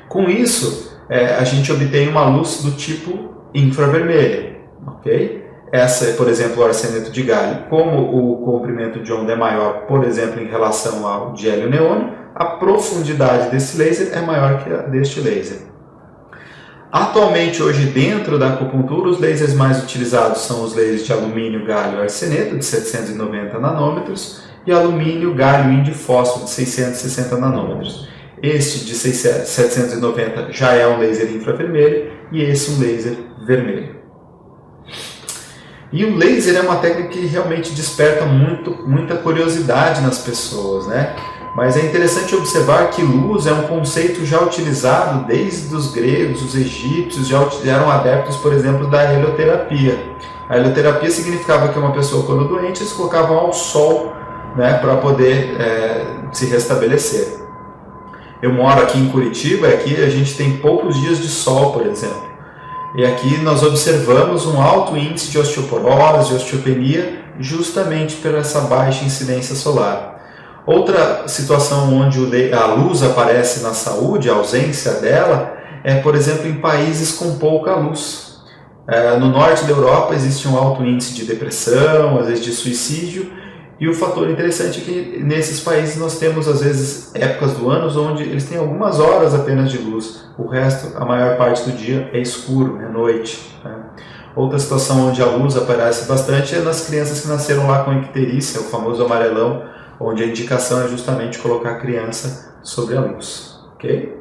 Com isso, a gente obtém uma luz do tipo infravermelha. Okay? Essa é, por exemplo, o arseneto de galho. Como o comprimento de onda é maior, por exemplo, em relação ao de hélio neônio, a profundidade desse laser é maior que a deste laser. Atualmente, hoje, dentro da acupuntura, os lasers mais utilizados são os lasers de alumínio, galho e arseneto, de 790 nanômetros, e alumínio, galho, índio e fósforo de 660 nanômetros. Este de 790 já é um laser infravermelho e esse um laser vermelho. E o laser é uma técnica que realmente desperta muita curiosidade nas pessoas, né? Mas é interessante observar que luz é um conceito já utilizado desde os gregos, os egípcios já eram adeptos, por exemplo, da helioterapia. A helioterapia significava que uma pessoa, quando doente, eles colocavam ao sol, né, para poder se restabelecer. Eu moro aqui em Curitiba, aqui a gente tem poucos dias de sol, por exemplo. E aqui nós observamos um alto índice de osteoporose, de osteopenia, justamente por essa baixa incidência solar. Outra situação onde a luz aparece na saúde, a ausência dela, é, por exemplo, em países com pouca luz. No norte da Europa existe um alto índice de depressão, às vezes de suicídio, e o fator interessante é que nesses países nós temos, às vezes, épocas do ano onde eles têm algumas horas apenas de luz. O resto, a maior parte do dia, é escuro, é noite. Né? Outra situação onde a luz aparece bastante é nas crianças que nasceram lá com icterícia, o famoso amarelão, onde a indicação é justamente colocar a criança sobre a luz. Okay?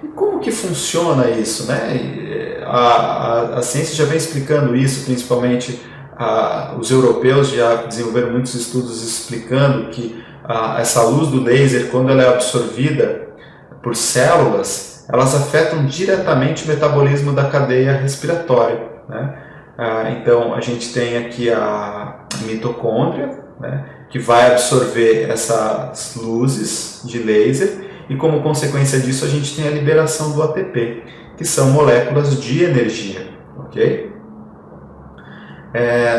E como que funciona isso? Né? A ciência já vem explicando isso, principalmente os europeus já desenvolveram muitos estudos explicando que essa luz do laser, quando ela é absorvida por células, elas afetam diretamente o metabolismo da cadeia respiratória. Né? Então a gente tem aqui a mitocôndria, né, que vai absorver essas luzes de laser e como consequência disso a gente tem a liberação do ATP, que são moléculas de energia. Okay?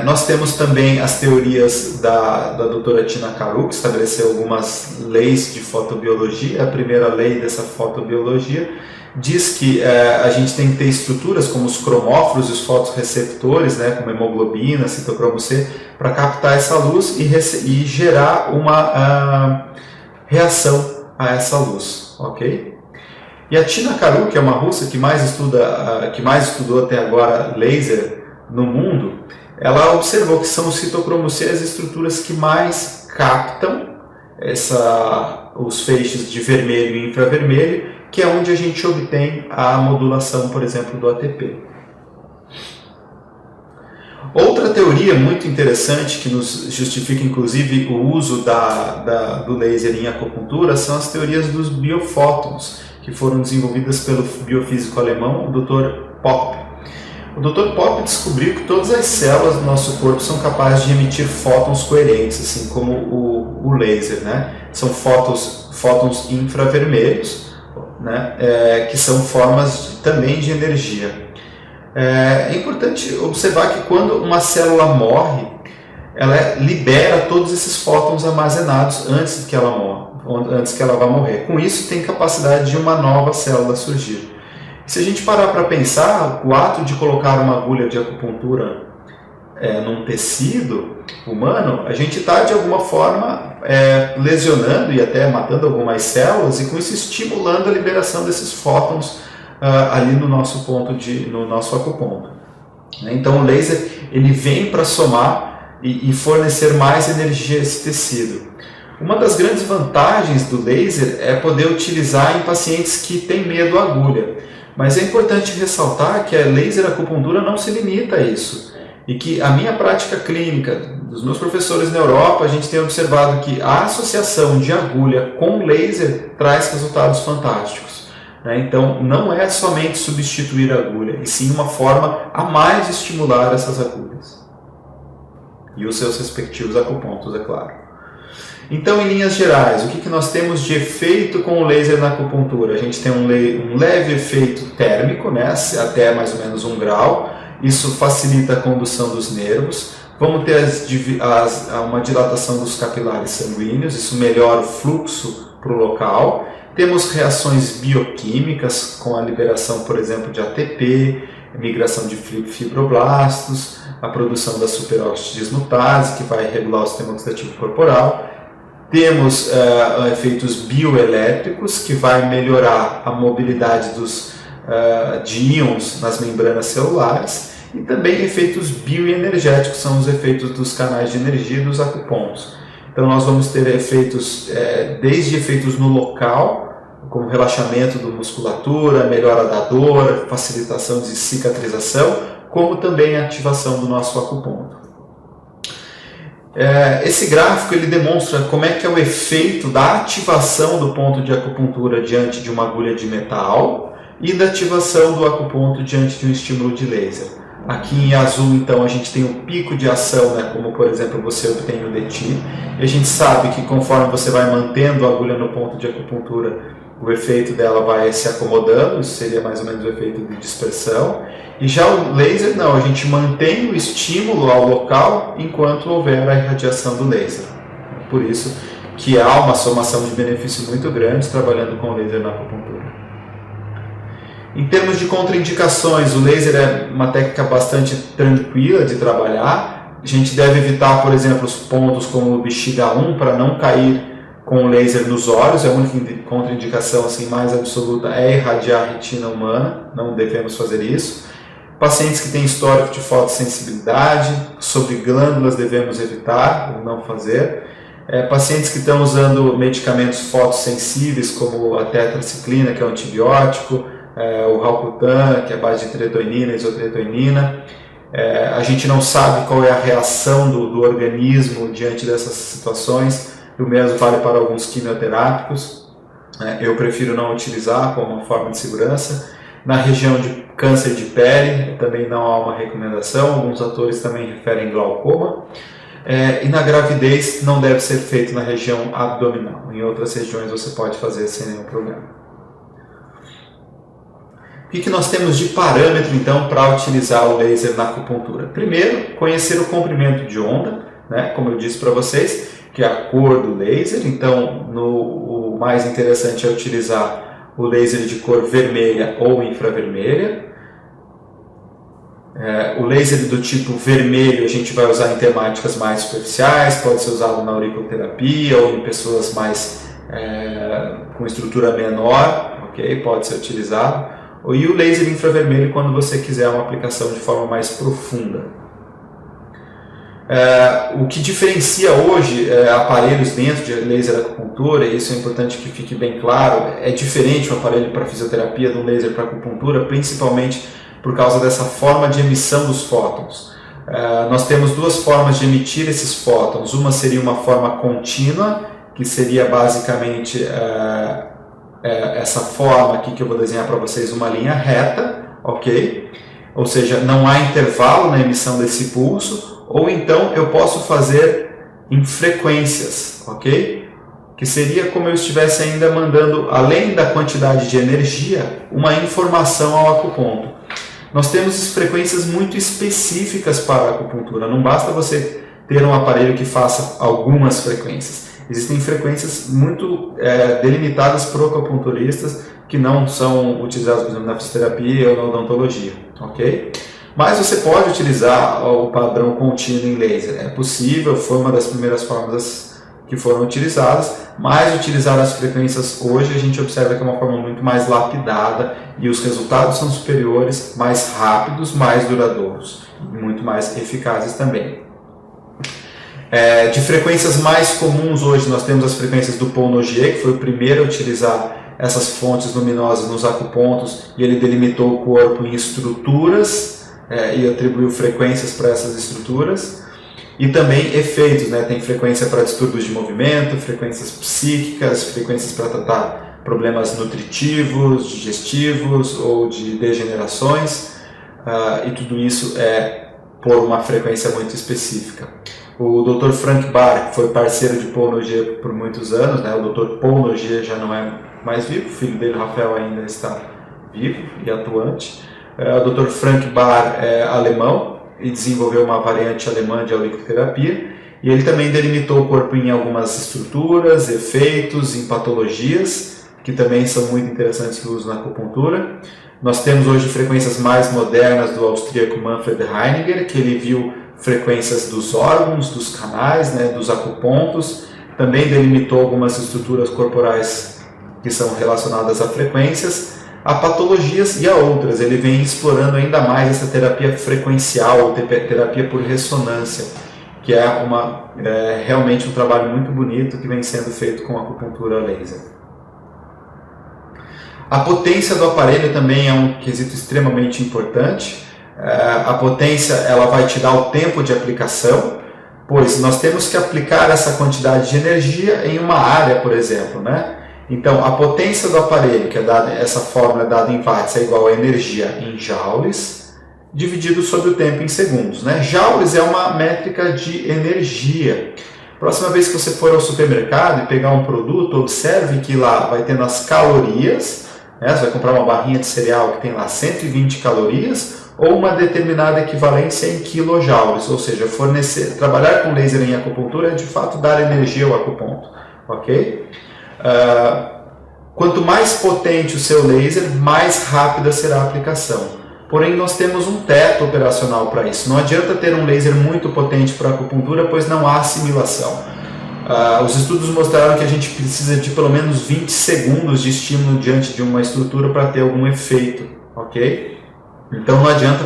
Nós temos também as teorias da doutora Tina Karu, que estabeleceu algumas leis de fotobiologia. A primeira lei dessa fotobiologia diz que a gente tem que ter estruturas como os cromóforos e os fotorreceptores, né, como hemoglobina, citocromo C, para captar essa luz e gerar uma reação a essa luz. Okay? E a Tina Karu, que é uma russa que mais estudou até agora laser no mundo, ela observou que são os citocromo C as estruturas que mais captam os feixes de vermelho e infravermelho, que é onde a gente obtém a modulação, por exemplo, do ATP. Outra teoria muito interessante que nos justifica, inclusive, o uso do laser em acupuntura são as teorias dos biofótons, que foram desenvolvidas pelo biofísico alemão, o Dr. Popp. O Dr. Popp descobriu que todas as células do nosso corpo são capazes de emitir fótons coerentes, assim como o laser, né? São fótons infravermelhos, né? Que são formas também de energia. É importante observar que quando uma célula morre, ela libera todos esses fótons armazenados antes que ela vá morrer. Com isso, tem capacidade de uma nova célula surgir. Se a gente parar para pensar, o ato de colocar uma agulha de acupuntura num tecido humano, a gente está de alguma forma lesionando e até matando algumas células e com isso estimulando a liberação desses fótons ali no nosso no nosso acuponto. Então o laser ele vem para somar e fornecer mais energia a esse tecido. Uma das grandes vantagens do laser é poder utilizar em pacientes que têm medo à agulha. Mas é importante ressaltar que a laser acupuntura não se limita a isso. E que a minha prática clínica, dos meus professores na Europa, a gente tem observado que a associação de agulha com laser traz resultados fantásticos. Então, não é somente substituir a agulha, e sim uma forma a mais de estimular essas agulhas. E os seus respectivos acupontos, é claro. Então, em linhas gerais, o que nós temos de efeito com o laser na acupuntura? A gente tem um leve efeito térmico, né, até mais ou menos 1 grau. Isso facilita a condução dos nervos. Vamos ter uma dilatação dos capilares sanguíneos, isso melhora o fluxo para o local. Temos reações bioquímicas com a liberação, por exemplo, de ATP, migração de fibroblastos, a produção da superoxidismutase, que vai regular o sistema oxidativo corporal. Temos efeitos bioelétricos, que vai melhorar a mobilidade de íons nas membranas celulares, e também efeitos bioenergéticos, são os efeitos dos canais de energia e dos acupontos. Então nós vamos ter efeitos, desde efeitos no local, como relaxamento da musculatura, melhora da dor, facilitação de cicatrização, como também a ativação do nosso acuponto. Esse gráfico ele demonstra como é que é o efeito da ativação do ponto de acupuntura diante de uma agulha de metal e da ativação do acuponto diante de um estímulo de laser. Aqui em azul, então, a gente tem um pico de ação, né, como por exemplo você obtém no DETI, e a gente sabe que conforme você vai mantendo a agulha no ponto de acupuntura, o efeito dela vai se acomodando, isso seria mais ou menos o efeito de dispersão. E já o laser, não, a gente mantém o estímulo ao local enquanto houver a irradiação do laser. Por isso que há uma somação de benefício muito grande trabalhando com o laser na acupuntura. Em termos de contraindicações, o laser é uma técnica bastante tranquila de trabalhar. A gente deve evitar, por exemplo, os pontos como o bexiga 1 para não cair com o laser nos olhos. A única contraindicação assim, mais absoluta é irradiar a retina humana, não devemos fazer isso. Pacientes que têm histórico de fotossensibilidade, sobre glândulas devemos evitar ou não fazer. Pacientes que estão usando medicamentos fotossensíveis como a tetraciclina, que é um antibiótico, o Ralcutan, que é a base de tretoinina, isotretoinina. A gente não sabe qual é a reação do organismo diante dessas situações, e o mesmo vale para alguns quimioterápicos. Eu prefiro não utilizar como uma forma de segurança. Na região de câncer de pele também não há uma recomendação, alguns autores também referem glaucoma. E na gravidez não deve ser feito na região abdominal, em outras regiões você pode fazer sem nenhum problema. O que nós temos de parâmetro, então, para utilizar o laser na acupuntura? Primeiro, conhecer o comprimento de onda, né? Como eu disse para vocês, que é a cor do laser. Então, o mais interessante é utilizar o laser de cor vermelha ou infravermelha. O laser do tipo vermelho a gente vai usar em temáticas mais superficiais, pode ser usado na auriculoterapia ou em pessoas mais com estrutura menor, ok? Pode ser utilizado. E o laser infravermelho quando você quiser uma aplicação de forma mais profunda. O que diferencia hoje aparelhos dentro de laser acupuntura, e isso é importante que fique bem claro, é diferente o aparelho para fisioterapia do laser para acupuntura, principalmente por causa dessa forma de emissão dos fótons. Nós temos duas formas de emitir esses fótons. Uma seria uma forma contínua, que seria basicamente essa forma aqui que eu vou desenhar para vocês, uma linha reta, ok? Ou seja, não há intervalo na emissão desse pulso, ou então eu posso fazer em frequências, ok? Que seria como eu estivesse ainda mandando, além da quantidade de energia, uma informação ao acuponto. Nós temos frequências muito específicas para a acupuntura, não basta você ter um aparelho que faça algumas frequências. Existem frequências muito delimitadas por acupunturistas que não são utilizadas, por exemplo, na fisioterapia ou na odontologia, ok? Mas você pode utilizar o padrão contínuo em laser, é possível, foi uma das primeiras formas que foram utilizadas, mas utilizar as frequências hoje a gente observa que é uma forma muito mais lapidada e os resultados são superiores, mais rápidos, mais duradouros e muito mais eficazes também. De frequências mais comuns hoje nós temos as frequências do Paul Nogier, que foi o primeiro a utilizar essas fontes luminosas nos acupontos, e ele delimitou o corpo em estruturas e atribuiu frequências para essas estruturas. E também efeitos, né? Tem frequência para distúrbios de movimento, frequências psíquicas, frequências para tratar problemas nutritivos, digestivos ou de degenerações, e tudo isso por uma frequência muito específica. O Dr. Frank Barr, que foi parceiro de Paul Nogier por muitos anos, né? O Dr. Paul Nogier já não é mais vivo, o filho dele, Rafael, ainda está vivo e atuante. O Dr. Frank Barr é alemão e desenvolveu uma variante alemã de auriculoterapia, e ele também delimitou o corpo em algumas estruturas, efeitos, em patologias, que também são muito interessantes no uso na acupuntura. Nós temos hoje frequências mais modernas do austríaco Manfred Heiniger, que ele viu frequências dos órgãos, dos canais, né, dos acupontos, também delimitou algumas estruturas corporais que são relacionadas a frequências, a patologias e a outras. Ele vem explorando ainda mais essa terapia frequencial, ou terapia por ressonância, que é realmente um trabalho muito bonito que vem sendo feito com acupuntura laser. A potência do aparelho também é um quesito extremamente importante. A potência ela vai te dar o tempo de aplicação, pois nós temos que aplicar essa quantidade de energia em uma área, por exemplo, né? Então, a potência do aparelho, que é dada, essa fórmula é dada em watts, é igual a energia em joules, dividido sobre o tempo em segundos, né? Joules é uma métrica de energia. Próxima vez que você for ao supermercado e pegar um produto, observe que lá vai ter nas calorias, né? Você vai comprar uma barrinha de cereal que tem lá 120 calorias, ou uma determinada equivalência em quilojoules, ou seja, trabalhar com laser em acupuntura é de fato dar energia ao acuponto, ok? Quanto mais potente o seu laser, mais rápida será a aplicação. Porém, nós temos um teto operacional para isso. Não adianta ter um laser muito potente para acupuntura, pois não há assimilação. Os estudos mostraram que a gente precisa de pelo menos 20 segundos de estímulo diante de uma estrutura para ter algum efeito, ok? Então não adianta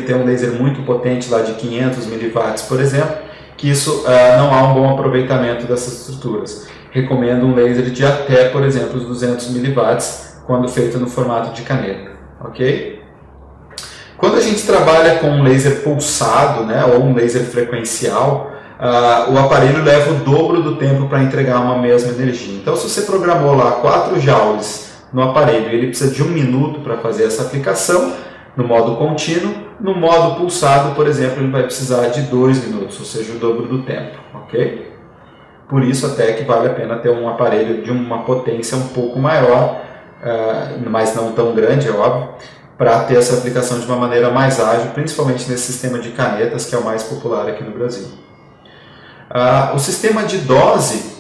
ter um laser muito potente lá de 500 mW, por exemplo, que isso não há um bom aproveitamento dessas estruturas. Recomendo um laser de até, por exemplo, os 200 mW, quando feito no formato de caneta, ok? Quando a gente trabalha com um laser pulsado, né, ou um laser frequencial, o aparelho leva o dobro do tempo para entregar uma mesma energia. Então, se você programou lá 4 joules no aparelho e ele precisa de 1 minuto para fazer essa aplicação, no modo contínuo, no modo pulsado, por exemplo, ele vai precisar de 2 minutos, ou seja, o dobro do tempo, ok? Por isso até que vale a pena ter um aparelho de uma potência um pouco maior, mas não tão grande, é óbvio, para ter essa aplicação de uma maneira mais ágil, principalmente nesse sistema de canetas, que é o mais popular aqui no Brasil. O sistema de dose,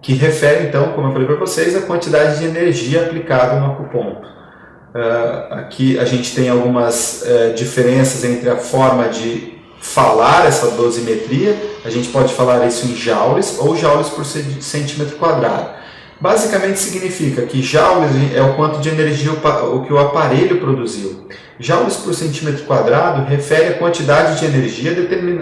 que refere então, como eu falei para vocês, a quantidade de energia aplicada no acuponto. Aqui a gente tem algumas diferenças entre a forma de falar essa dosimetria. A gente pode falar isso em joules ou joules por centímetro quadrado. Basicamente significa que joules é o quanto de energia que o aparelho produziu. Joules por centímetro quadrado refere a quantidade de energia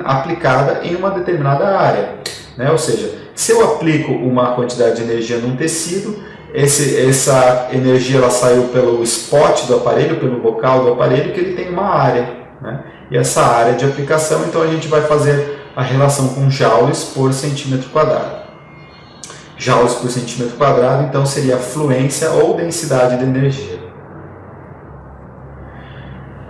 aplicada em uma determinada área, né? Ou seja, se eu aplico uma quantidade de energia num tecido, essa energia ela saiu pelo spot do aparelho, pelo bocal do aparelho, que ele tem uma área, né? E essa área de aplicação, então a gente vai fazer a relação com joules por centímetro quadrado. Joules por centímetro quadrado, então seria a fluência ou densidade de energia.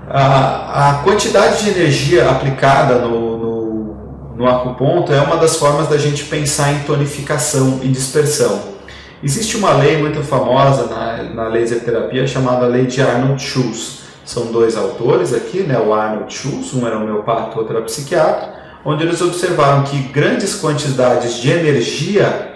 A quantidade de energia aplicada no acuponto é uma das formas da gente pensar em tonificação e dispersão. Existe uma lei muito famosa na laser terapia chamada lei de Arnold-Schulz. São 2 autores aqui, né? O Arnold Schulz, um era homeopata, outro era psiquiatra, onde eles observaram que grandes quantidades de energia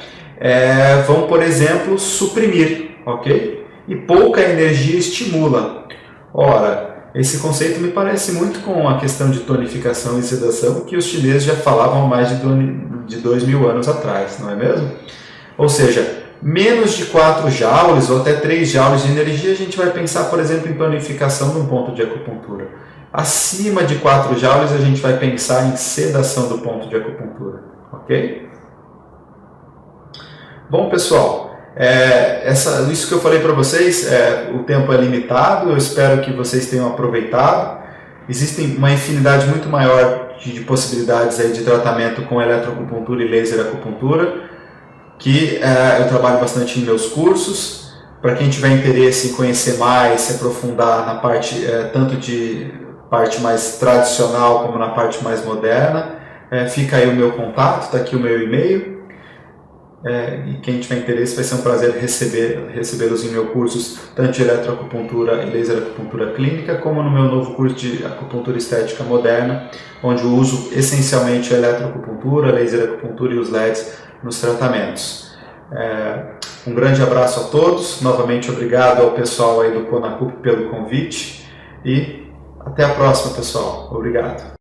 vão, por exemplo, suprimir, ok? E pouca energia estimula. Ora, esse conceito me parece muito com a questão de tonificação e sedação que os chineses já falavam há mais de 2000 anos atrás, não é mesmo? Ou seja, menos de 4 joules ou até 3 joules de energia a gente vai pensar, por exemplo, em tonificação de um ponto de acupuntura. Acima de 4 joules a gente vai pensar em sedação do ponto de acupuntura, ok? Bom, pessoal, isso que eu falei para vocês, o tempo é limitado, eu espero que vocês tenham aproveitado. Existem uma infinidade muito maior de possibilidades aí de tratamento com eletroacupuntura e laser acupuntura, que eu trabalho bastante em meus cursos. Para quem tiver interesse em conhecer mais, se aprofundar na parte, tanto de parte mais tradicional como na parte mais moderna, fica aí o meu contato, está aqui o meu e-mail. E quem tiver interesse, vai ser um prazer recebê-los em meus cursos, tanto de eletroacupuntura e laser acupuntura clínica, como no meu novo curso de acupuntura estética moderna, onde eu uso essencialmente a eletroacupuntura, laser acupuntura e os LEDs nos tratamentos. Um grande abraço a todos, novamente obrigado ao pessoal aí do CONACUP pelo convite e até a próxima, pessoal. Obrigado.